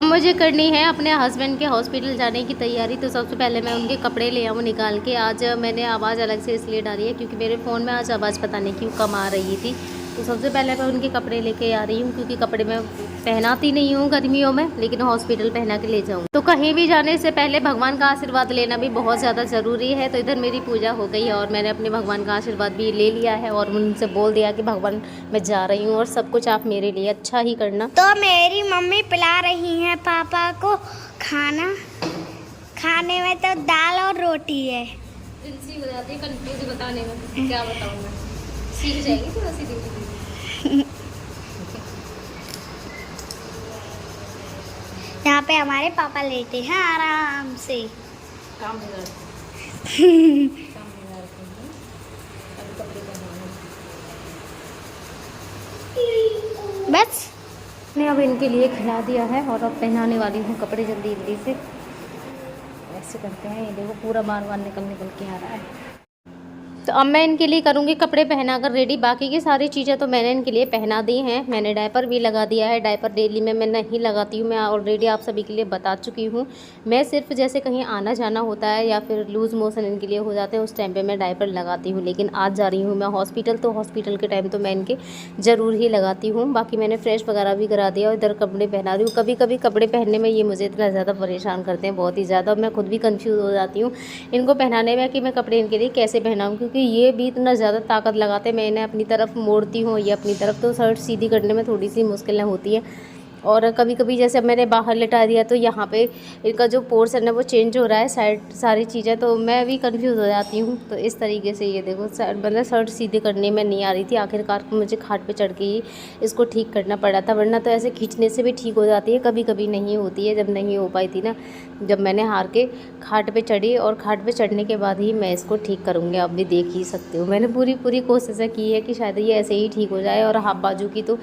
मुझे करनी है अपने हस्बैंड के हॉस्पिटल जाने की तैयारी। तो सबसे पहले मैं उनके कपड़े ले आऊँ निकाल के। आज मैंने आवाज़ अलग से इसलिए डाली है क्योंकि मेरे फ़ोन में आज आवाज़ पता नहीं क्यों कम आ रही थी। तो सबसे पहले मैं उनके कपड़े लेके आ रही हूँ क्योंकि कपड़े मैं पहनाती नहीं हूँ गर्मियों में, लेकिन हॉस्पिटल पहना के ले जाऊँ। तो कहीं भी जाने से पहले भगवान का आशीर्वाद लेना भी बहुत ज़्यादा ज़रूरी है। तो इधर मेरी पूजा हो गई है और मैंने अपने भगवान का आशीर्वाद भी ले लिया है और उनसे बोल दिया कि भगवान मैं जा रही हूँ और सब कुछ आप मेरे लिए अच्छा ही करना। तो मेरी मम्मी पिला रही हैं पापा को खाना। खाने में तो दाल और रोटी है। हो जाती है कंफ्यूज बताने में, क्या बताऊँ मैं, सीख जाएगी थोड़ा सी धीरे। यहाँ पे हमारे पापा लेटे हैं आराम से। काम बस मैंने अब इनके लिए खिला दिया है और अब पहनाने वाली हूँ कपड़े जल्दी जल्दी से। ऐसे करते हैं, ये देखो पूरा बार बार निकल के आ रहा है। तो अब मैं इनके लिए करूँगी कपड़े पहनाकर रेडी। बाकी की सारी चीज़ें तो मैंने इनके लिए पहना दी हैं। मैंने डायपर भी लगा दिया है। डायपर डेली में मैं नहीं लगाती हूँ, मैं ऑलरेडी आप सभी के लिए बता चुकी हूँ। मैं सिर्फ जैसे कहीं आना जाना होता है या फिर लूज़ मोशन इनके लिए हो जाते हैं उस टाइम पे मैं डायपर लगाती हूँ। लेकिन आज जा रही हूँ मैं हॉस्पिटल, तो हॉस्पिटल के टाइम तो मैं इनके ज़रूर ही लगाती हूँ। बाकी मैंने फ्रेश वगैरह भी करा दिया और इधर कपड़े पहना रही हूँ। कभी कभी कपड़े पहनने में ये मुझे इतना ज़्यादा परेशान करते हैं, बहुत ही ज़्यादा। मैं खुद भी कन्फ्यूज़ हो जाती हूँ इनको पहनाने में कि मैं कपड़े इनके लिए कैसे पहनाऊँ, क्योंकि ये भी इतना ज़्यादा ताकत लगाते हैं। मैं इन्हें अपनी तरफ मोड़ती हूँ, ये अपनी तरफ, तो शर्ट सीधी करने में थोड़ी सी मुश्किलें होती हैं। और कभी कभी जैसे मैंने बाहर लिटा दिया तो यहाँ पे इनका जो पोर्शन है वो चेंज हो रहा है, साइड सारी चीज़ें, तो मैं भी कंफ्यूज हो जाती हूँ। तो इस तरीके से ये देखो मतलब शर्ट सीधी करने में नहीं आ रही थी, आखिरकार मुझे खाट पे चढ़ के ही इसको ठीक करना पड़ा था, वरना तो ऐसे खींचने से भी ठीक हो जाती है, कभी कभी नहीं होती है। जब नहीं हो पाई थी ना, जब मैंने हार के खाट पे चढ़ी, और खाट पे चढ़ने के बाद ही मैं इसको ठीक करूँगी। आप भी देख ही सकते हो, मैंने पूरी कोशिशें की है कि शायद ये ऐसे ही ठीक हो जाए। और हाफ बाजू की तो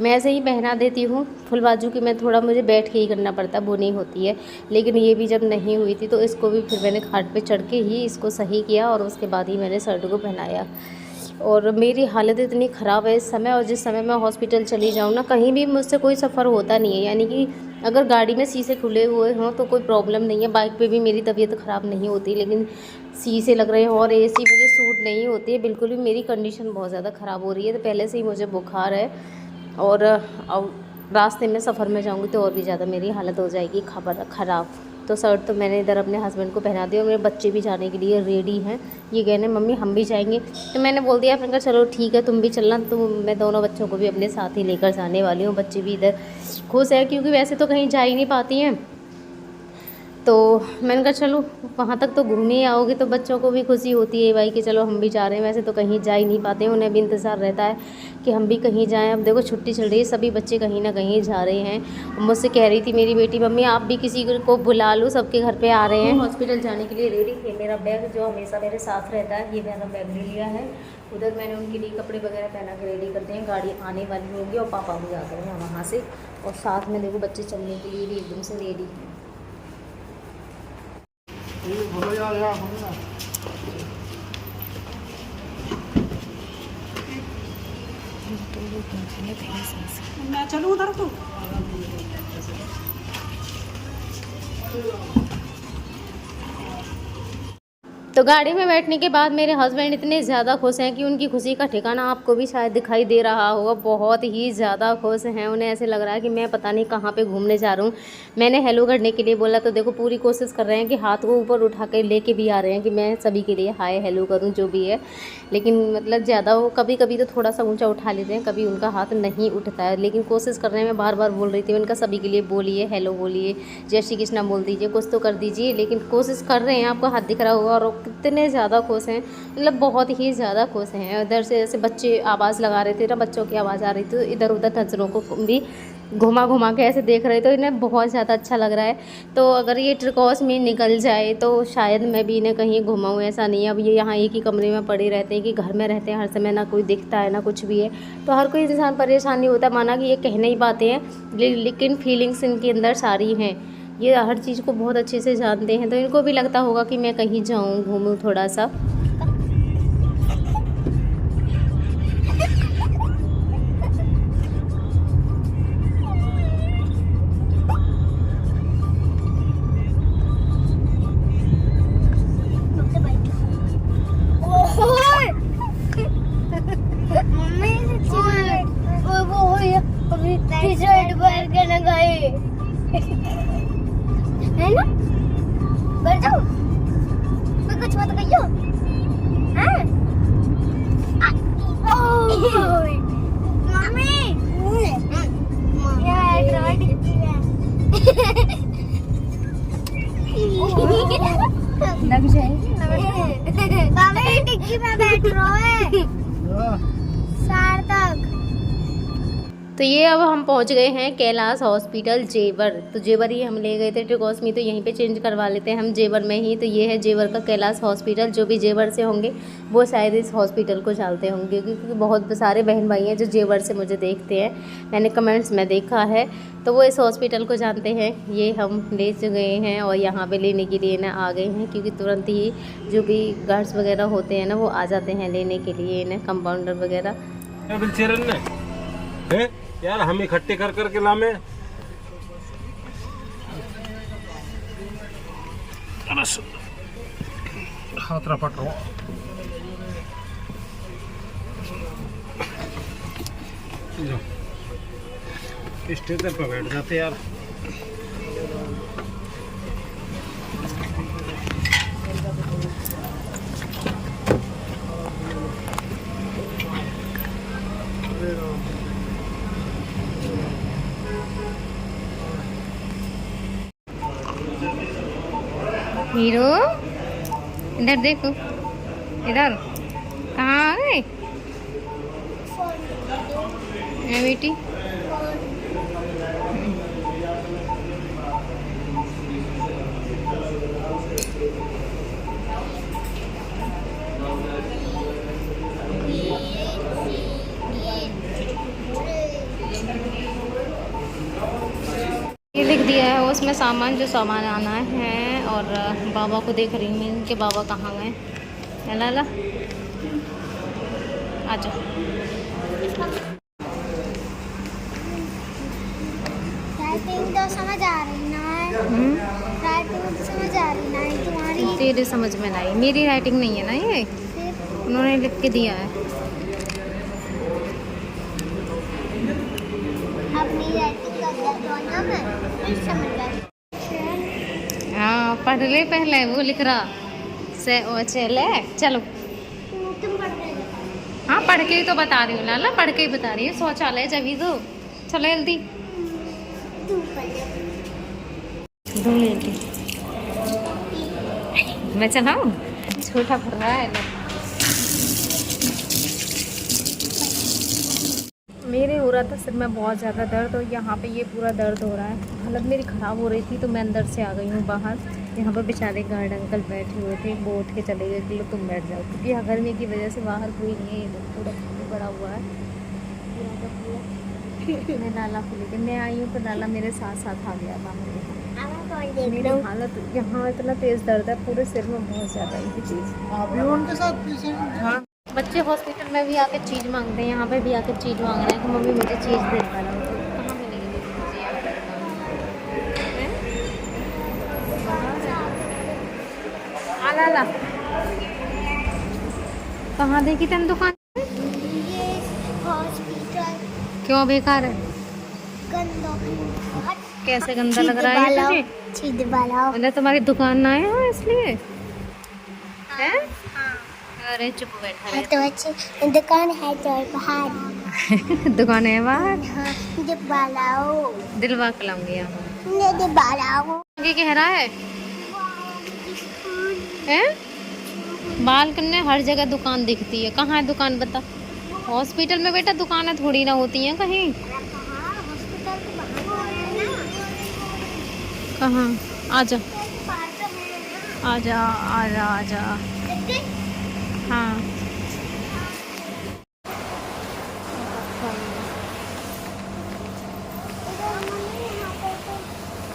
मैं ऐसे ही पहना देती हूँ, फुल बाजू की मैं थोड़ा मुझे बैठ के ही करना पड़ता है, वो नहीं होती है। लेकिन ये भी जब नहीं हुई थी तो इसको भी फिर मैंने खाट पे चढ़ के ही इसको सही किया और उसके बाद ही मैंने शर्ट को पहनाया। और मेरी हालत इतनी ख़राब है इस समय, और जिस समय मैं हॉस्पिटल चली जाऊँ ना, कहीं भी मुझसे कोई सफ़र होता नहीं है, यानी कि अगर गाड़ी में शीशे खुले हुए हों तो कोई प्रॉब्लम नहीं है, बाइक पे भी मेरी तबीयत ख़राब नहीं होती, लेकिन शीशे लग रहे हों और एसी मुझे सूट नहीं होती है बिल्कुल भी। मेरी कंडीशन बहुत ज़्यादा ख़राब हो रही है, तो पहले से ही मुझे बुखार है और रास्ते में सफ़र में जाऊँगी तो और भी ज़्यादा मेरी हालत हो जाएगी ख़राब। तो शर्ट तो मैंने इधर अपने हस्बैंड को पहना दिया और मेरे बच्चे भी जाने के लिए रेडी हैं। ये कहने मम्मी हम भी जाएंगे, तो मैंने बोल दिया, फिर चलो ठीक है तुम भी चलना। तो मैं दोनों बच्चों को भी अपने साथ ही लेकर जाने वाली हूँ। बच्चे भी इधर खुश है क्योंकि वैसे तो कहीं जा ही नहीं पाती हैं, तो मैंने कहा चलो वहाँ तक तो घूम ही आओगे, तो बच्चों को भी खुशी होती है भाई कि चलो हम भी जा रहे हैं। वैसे तो कहीं जा ही नहीं पाते हैं, उन्हें भी इंतज़ार रहता है कि हम भी कहीं जाएं। अब देखो छुट्टी चल रही है, सभी बच्चे कहीं ना कहीं जा रहे हैं। मुझसे कह रही थी मेरी बेटी, मम्मी आप भी किसी को बुला लो, सबके घर पे आ रहे हैं। हॉस्पिटल जाने के लिए रेडी थे। मेरा बैग जो हमेशा मेरे साथ रहता है, ये मैंने बैग ले लिया है। उधर मैंने उनके लिए कपड़े वगैरह पहना के रेडी करते हैं, गाड़ी आने वाली होगी और पापा भी आ गए हैं वहाँ से। और साथ में देखो बच्चे चलने के लिए भी एकदम से रेडी हैं। मैं चलूँ उधर तो तो गाड़ी में बैठने के बाद मेरे हस्बैंड इतने ज़्यादा खुश हैं कि उनकी खुशी का ठिकाना आपको भी शायद दिखाई दे रहा होगा। बहुत ही ज़्यादा खुश हैं, उन्हें ऐसे लग रहा है कि मैं पता नहीं कहाँ पे घूमने जा रहा हूँ। मैंने हेलो करने के लिए बोला तो देखो पूरी कोशिश कर रहे हैं कि हाथ को ऊपर उठा कर लेके भी आ रहे हैं कि मैं सभी के लिए हाय हेलो करूँ जो भी है। लेकिन मतलब ज़्यादा वो कभी कभी तो थोड़ा सा ऊँचा उठा लेते हैं, कभी उनका हाथ नहीं उठता है। लेकिन कोशिश कर रहे हैं, मैं बार बार बोल रही थी उनका सभी के लिए बोलिए हेलो, बोलिए जय श्री कृष्णा बोल दीजिए, कुछ तो कर दीजिए। लेकिन कोशिश कर रहे हैं, आपको हाथ दिख रहा होगा। और कितने ज़्यादा खुश हैं, मतलब बहुत ही ज़्यादा खुश हैं। उधर से जैसे बच्चे आवाज़ लगा रहे थे ना, बच्चों की आवाज़ आ रही थी, इधर उधर नज़रों को भी घुमा के ऐसे देख रहे, तो इन्हें बहुत ज़्यादा अच्छा लग रहा है। तो अगर ये ट्रिकोस में निकल जाए तो शायद मैं भी इन्हें कहीं घुमाऊँ, ऐसा नहीं है। अब ये यहाँ एक ही कमरे में पड़े रहते हैं कि घर में रहते हैं हर समय, ना कोई दिखता है ना कुछ भी है, तो हर कोई इंसान परेशान नहीं होता। माना कि ये कह नहीं पाते हैं, लेकिन फीलिंग्स इनके अंदर सारी हैं, ये हर चीज़ को बहुत अच्छे से जानते हैं। तो इनको भी लगता होगा कि मैं कहीं जाऊँ, घूमूँ थोड़ा सा। डिक्की में बैठ रहा है सार्थक। तो ये अब हम पहुंच गए हैं कैलाश हॉस्पिटल जेवर। तो जेवर ही हम ले गए थे ट्रिकोस्मी, तो यहीं पे चेंज करवा लेते हैं हम जेवर में ही। तो ये है जेवर का कैलाश हॉस्पिटल। जो भी जेवर से होंगे वो शायद इस हॉस्पिटल को जानते होंगे, क्योंकि बहुत सारे बहन भाई हैं जो जेवर से मुझे देखते हैं, मैंने कमेंट्स में देखा है, तो वो इस हॉस्पिटल को जानते हैं। ये हम ले गए हैं और यहाँ पर लेने के लिए ना आ गए हैं, क्योंकि तुरंत ही जो भी गार्ड्स वगैरह होते हैं ना वो आ जाते हैं लेने के लिए इन्हें, कंपाउंडर वगैरह। यार हम इकट्ठे कर करके लामे। खतरा पट रहा स्टेशन पर बैठ जाते यार। हीरो इधर देखो, इधर कहाँ आ गए बेटी? ये लिख दिया है उसमें सामान, जो सामान आना है। और बाबा को देख रही हूँ, इनके बाबा कहाँ गए। ला ला आजा। राइटिंग तो समझ आ रही ना है। राइटिंग तो समझ आ रही ना है तुम्हारी। तेरे समझ में नहीं, मेरी राइटिंग नहीं है ना ये, उन्होंने लिख के दिया है। अपनी राइटिंग का बताना मैं फिर समझ गई। हाँ पढ़ ले पहले, वो लिख रहा से ओ चले चलो। तुम पढ़ रहे हो? हाँ पढ़ के ही तो बता रही हूँ लाला, पढ़ के ही बता रही हूँ। शौचालय जभी तो चलो जल्दी। तू पढ़। मैं चलाऊँ? छोटा पड़ रहा है ना। मेरे हो रहा था सिर में बहुत ज़्यादा दर्द, और यहाँ पे ये पूरा दर्द हो रहा है। हालत मेरी ख़राब हो रही थी, तो मैं अंदर से आ गई हूँ बाहर। यहाँ पर बेचारे गार्ड अंकल बैठे हुए थे, वो उठ के चले गए कि लो तुम बैठ जाओ, क्योंकि यहाँ गर्मी की वजह से बाहर कोई नहीं है। पूरा पड़ा हुआ है पूरा। मैं नाला को लेकर मैं आई हूँ, तो नाला मेरे साथ साथ आ गया बाहर। मेरी हालत यहाँ इतना तेज़ दर्द है पूरे सिर में, बहुत ज़्यादा ये चीज़। उनके साथ बच्चे हॉस्पिटल में भी आके चीज़ मांगते हैं, यहाँ पे भी आके चीज़ मांग रहे हैं कि मम्मी मुझे चीज़ दे पाना। कहाँ मिलेगी मुझे यहाँ पर? आला ला कहाँ देखी तेन दुकान? ये हॉस्पिटल क्यों बेकार है? गंदा कैसे गंदा लग रहा है तुझे? चीज वाला। मतलब तुम्हारी दुकान ना है हाँ, इसलिए हैं? अरे चुप बैठा है तो अच्छी दुकान है तो बाहर। दुकान है बाहर। हाँ, दिलवालाओ। दिलवा के लाऊंगी यहाँ। दिलवालाओ। ये कह रहा है हैं? बाल करने हर जगह दुकान दिखती है, कहाँ है दुकान बता? हॉस्पिटल में बेटा दुकानें थोड़ी ना होती हैं कहीं। हॉस्पिटल के बाहर है ना। कहाँ? आजा आजा आजा आजा। हाँ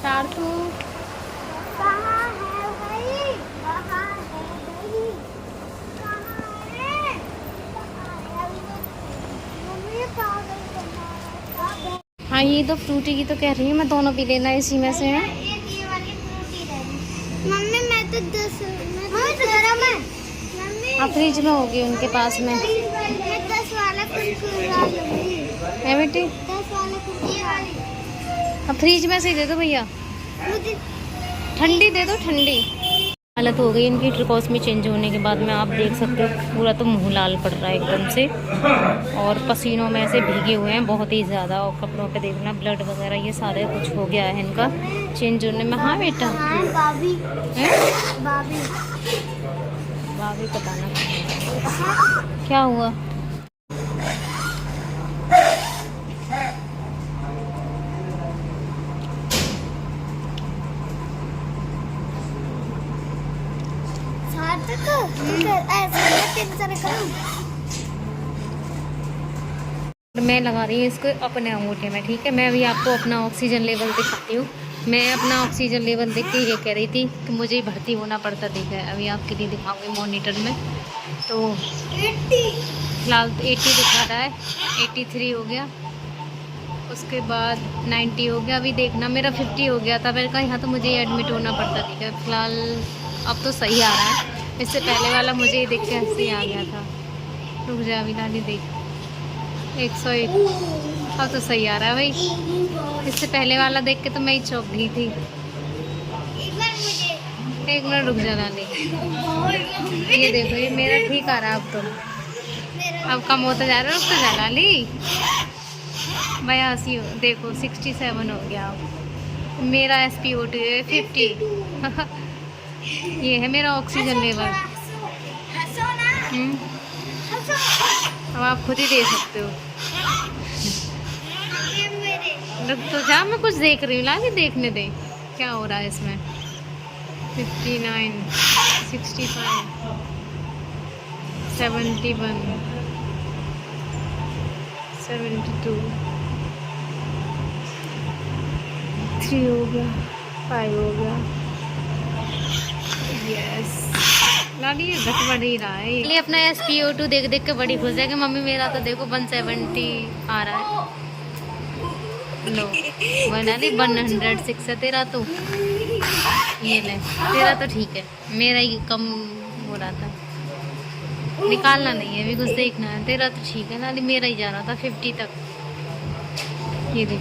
चार सौ। कहाँ है भाई? कहाँ है भाई? कहाँ है? मम्मी पागल बना रहा है। हाँ ये तो फ्रूटी की तो कह रही हूँ मैं, दोनों पी लेना इसी में से है। ये वाली फ्रूटी रहनी। मम्मी मैं तो 10 गरम है। मम्मी हाँ फ्रिज में होगी उनके पास में। मैं 10 वाला कुरकुरा लूंगी। है बेटी? 10 वाला कुरकुरा वाली। हाँ फ्रिज में से ही दे दो भैया, मुझे ठंडी दे दो ठंडी। हालत हो गई इनकी ट्रिकोस्मी चेंज होने के बाद में, आप देख सकते हो पूरा तो मुंह लाल पड़ रहा है एकदम से, और पसीनों में ऐसे भीगे हुए हैं बहुत ही ज़्यादा, और कपड़ों पे देखना ब्लड वगैरह ये सारे कुछ हो गया है इनका चेंज होने में। हाँ बेटा बाबी है? बाबी भाभी पता ना। क्या हुआ? मैं लगा रही हूँ इसको अपने अंगूठे में, ठीक है। मैं अभी आपको अपना ऑक्सीजन लेवल दिखाती हूँ। मैं अपना ऑक्सीजन लेवल देख के ये कह रही थी कि मुझे ही भर्ती होना पड़ता, ठीक है। अभी आपके लिए दिखाऊंगी मॉनिटर में। तो 80 फिलहाल तो 80 दिखा रहा है, 83 हो गया, उसके बाद 90 हो गया। अभी देखना मेरा 50 हो गया था। मैंने कहा यहाँ तो मुझे एडमिट होना पड़ता, ठीक है। फिलहाल अब तो सही आ रहा है। इससे पहले वाला मुझे ही देख के हंसी आ गया था। रुक जा अभी नानी, देख 101। अब तो सही आ रहा है भाई। इससे पहले वाला देख के तो मैं ही चौंक गई थी। एक मिनट रुक जा नानी। ये देखो, ये मेरा ठीक आ रहा है अब तो। अब कम होता जा रहा है, रुक तो जा लाली। 82 देखो 67 हो गया। अब मेरा SpO2 है 50। ये है मेरा ऑक्सीजन लेवल। अब आप खुद ही दे सकते हो। रुक तो जा, मैं कुछ देख रही हूँ, लागे देखने दे क्या हो रहा है इसमें। 59, 65, 71, 72, 3 हो गया, 5 हो गया। यस लाली, ये घट बढ़ ही रहा है। ये अपना SpO2 देख देख के बड़ी खुश है कि मम्मी मेरा तो देखो 170 आ रहा है। लो 106 है तेरा तो। ये ले तेरा तो ठीक है, मेरा ही कम हो रहा था। निकालना नहीं है अभी, कुछ देखना है। तेरा तो ठीक है नानी, मेरा ही जा रहा था 50 तक। ये देख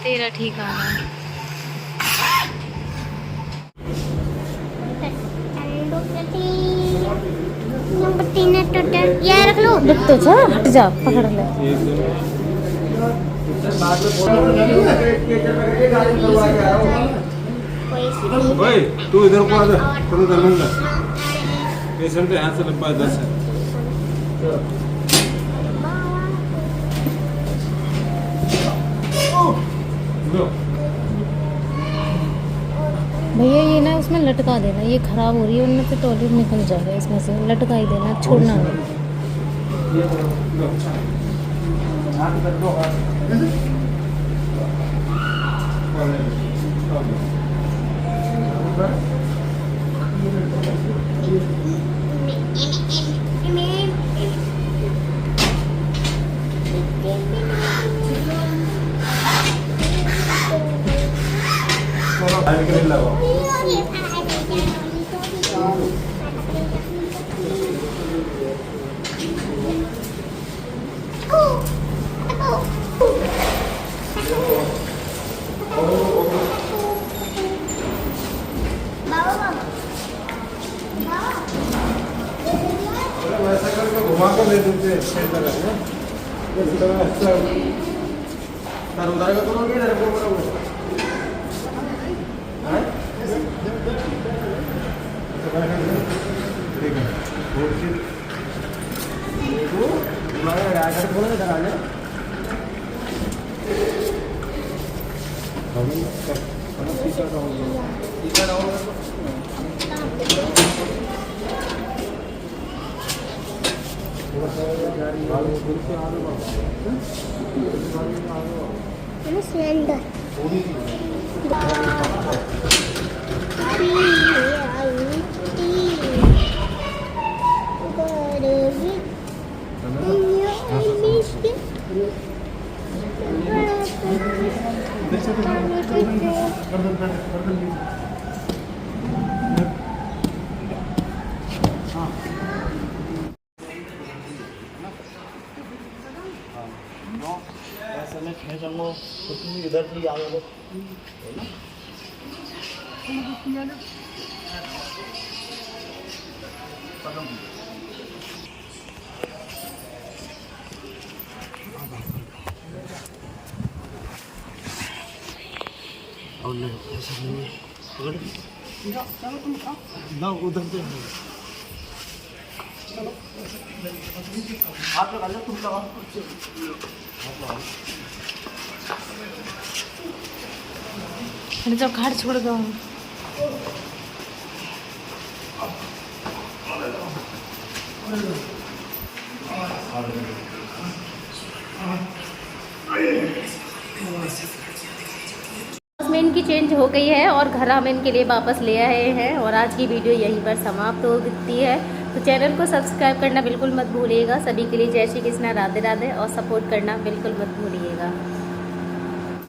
तेरा ठीक आ रहा है। नंबर 3 है टोटल। ये रख लो। रुक तो जा, हट जा, पकड़ ले। भाई तू इधर को आ जा, चलो धर्मेंद्र। पेशेंट यहाँ से लंबा 10 है। भैया ये ना उसमें लटका देना, ये खराब हो रही है, उनमें से टॉयलेट निकल जाएगा इसमें से। लटका ही देना, छोड़ना नहीं। वैसा करके घुमा कर ले देते हैं, सेट लगा देना। ये सीधा तार उधर का करोगे, इधर को करोगे। हैं? ठीक है। बहुत सी वो हमारा राइडर बोला इधर आ जा। हम सीधा रहोगे, सीधा रहोगे। सिलेंडर इधर से आ गए और नहीं ऐसा नहीं ना उधर से हाथ लगा लो तुम लगाओ जब घर छोड़ दो में इनकी चेंज हो गई है और घर हम इनके लिए वापस ले आए हैं। और आज की वीडियो यहीं पर समाप्त होती है। तो चैनल को सब्सक्राइब करना बिल्कुल मत भूलिएगा। सभी के लिए जय श्री कृष्णा, राधे राधे, और सपोर्ट करना बिल्कुल मत भूलिएगा।